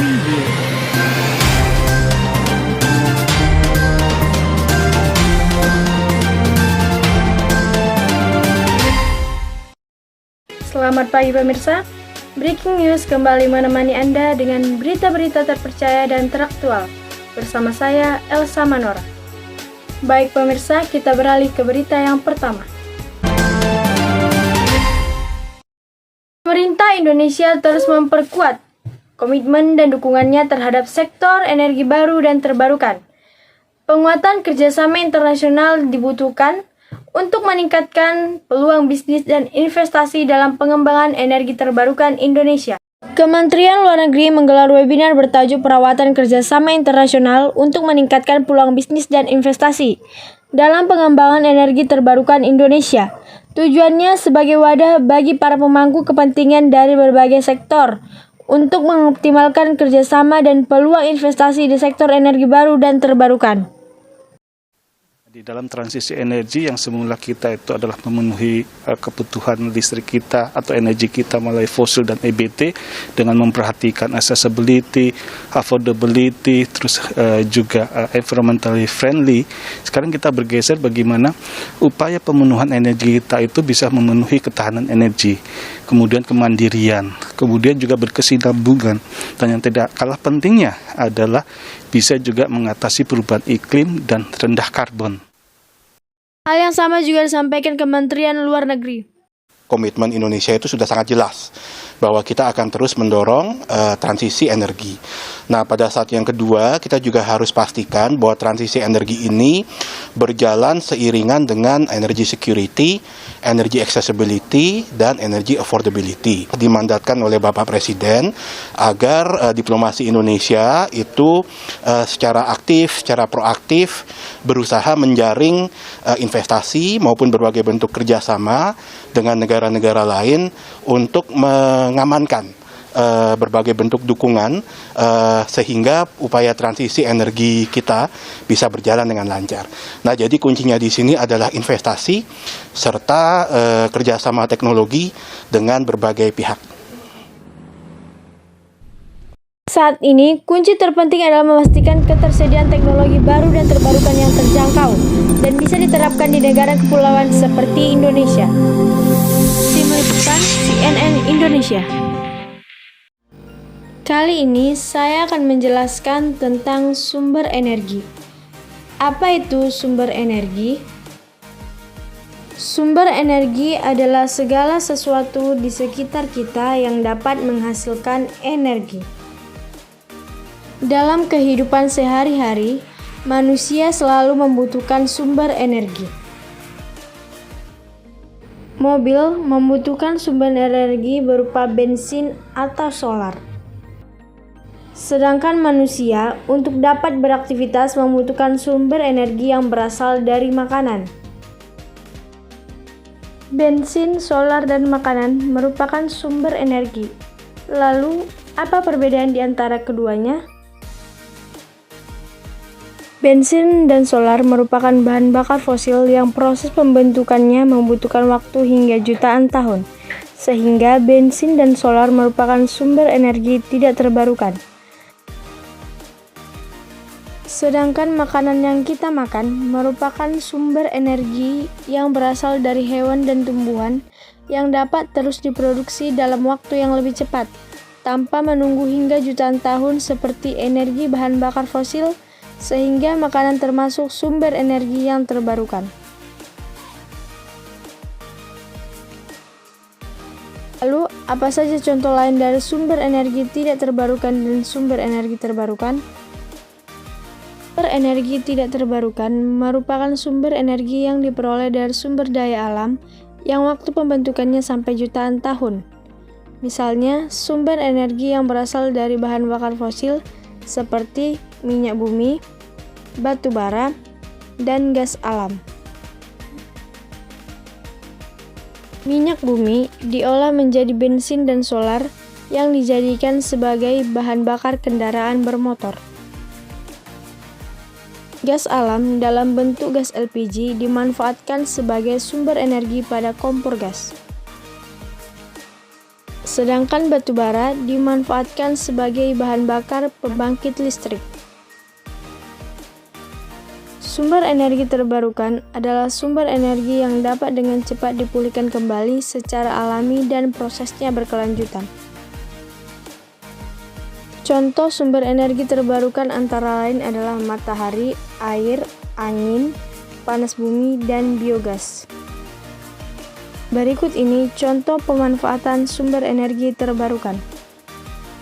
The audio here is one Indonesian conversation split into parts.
Preview. Selamat pagi pemirsa, Breaking News kembali menemani Anda dengan berita-berita terpercaya dan teraktual. Bersama saya, Elsa Manora. Baik pemirsa, kita beralih ke berita yang pertama. Pemerintah Indonesia terus memperkuat komitmen dan dukungannya terhadap sektor energi baru dan terbarukan. Penguatan kerjasama internasional dibutuhkan untuk meningkatkan peluang bisnis dan investasi dalam pengembangan energi terbarukan Indonesia. Kementerian Luar Negeri menggelar webinar bertajuk Perawatan Kerjasama Internasional untuk meningkatkan peluang bisnis dan investasi dalam pengembangan energi terbarukan Indonesia. Tujuannya sebagai wadah bagi para pemangku kepentingan dari berbagai sektor untuk mengoptimalkan kerjasama dan peluang investasi di sektor energi baru dan terbarukan. Di dalam transisi energi yang semula kita itu adalah memenuhi kebutuhan listrik kita atau energi kita melalui fosil dan EBT dengan memperhatikan accessibility, affordability, terus juga environmentally friendly. Sekarang kita bergeser bagaimana upaya pemenuhan energi kita itu bisa memenuhi ketahanan energi, kemudian kemandirian, kemudian juga berkesinambungan, dan yang tidak kalah pentingnya adalah bisa juga mengatasi perubahan iklim dan rendah karbon. Hal yang sama juga disampaikan Kementerian Luar Negeri. Komitmen Indonesia itu sudah sangat jelas bahwa kita akan terus mendorong transisi energi. Nah, pada saat yang kedua kita juga harus pastikan bahwa transisi energi ini berjalan seiringan dengan energy security, energy accessibility, dan energy affordability. Dimandatkan oleh Bapak Presiden agar diplomasi Indonesia itu secara aktif, secara proaktif berusaha menjaring investasi maupun berbagai bentuk kerjasama dengan negara-negara lain untuk mengamankan berbagai bentuk dukungan sehingga upaya transisi energi kita bisa berjalan dengan lancar. Nah, jadi kuncinya di sini adalah investasi serta kerjasama teknologi dengan berbagai pihak. Saat ini, kunci terpenting adalah memastikan ketersediaan teknologi baru dan terbarukan yang terjangkau dan bisa diterapkan di negara kepulauan seperti Indonesia. Tim Liputan CNN Indonesia. Kali ini saya akan menjelaskan tentang sumber energi. Apa itu sumber energi? Sumber energi adalah segala sesuatu di sekitar kita yang dapat menghasilkan energi. Dalam kehidupan sehari-hari, manusia selalu membutuhkan sumber energi. Mobil membutuhkan sumber energi berupa bensin atau solar. Sedangkan manusia untuk dapat beraktivitas membutuhkan sumber energi yang berasal dari makanan. Bensin, solar, dan makanan merupakan sumber energi. Lalu, apa perbedaan di antara keduanya? Bensin dan solar merupakan bahan bakar fosil yang proses pembentukannya membutuhkan waktu hingga jutaan tahun, sehingga bensin dan solar merupakan sumber energi tidak terbarukan. Sedangkan makanan yang kita makan merupakan sumber energi yang berasal dari hewan dan tumbuhan yang dapat terus diproduksi dalam waktu yang lebih cepat, tanpa menunggu hingga jutaan tahun seperti energi bahan bakar fosil, sehingga makanan termasuk sumber energi yang terbarukan. Lalu, apa saja contoh lain dari sumber energi tidak terbarukan dan sumber energi terbarukan? Sumber energi tidak terbarukan merupakan sumber energi yang diperoleh dari sumber daya alam yang waktu pembentukannya sampai jutaan tahun. Misalnya, sumber energi yang berasal dari bahan bakar fosil seperti minyak bumi, batu bara, dan gas alam. Minyak bumi diolah menjadi bensin dan solar yang dijadikan sebagai bahan bakar kendaraan bermotor. Gas alam dalam bentuk gas LPG dimanfaatkan sebagai sumber energi pada kompor gas. sedangkan batu bara dimanfaatkan sebagai bahan bakar pembangkit listrik. Sumber energi terbarukan adalah sumber energi yang dapat dengan cepat dipulihkan kembali secara alami dan prosesnya berkelanjutan. Contoh sumber energi terbarukan antara lain adalah matahari, air, angin, panas bumi, dan biogas. Berikut ini contoh pemanfaatan sumber energi terbarukan.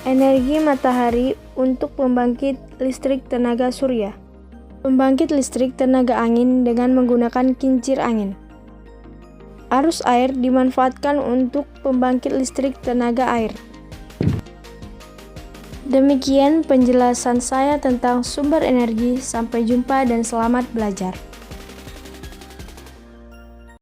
Energi matahari untuk pembangkit listrik tenaga surya. Pembangkit listrik tenaga angin dengan menggunakan kincir angin. Arus air dimanfaatkan untuk pembangkit listrik tenaga air. Demikian penjelasan saya tentang sumber energi. Sampai jumpa dan selamat belajar.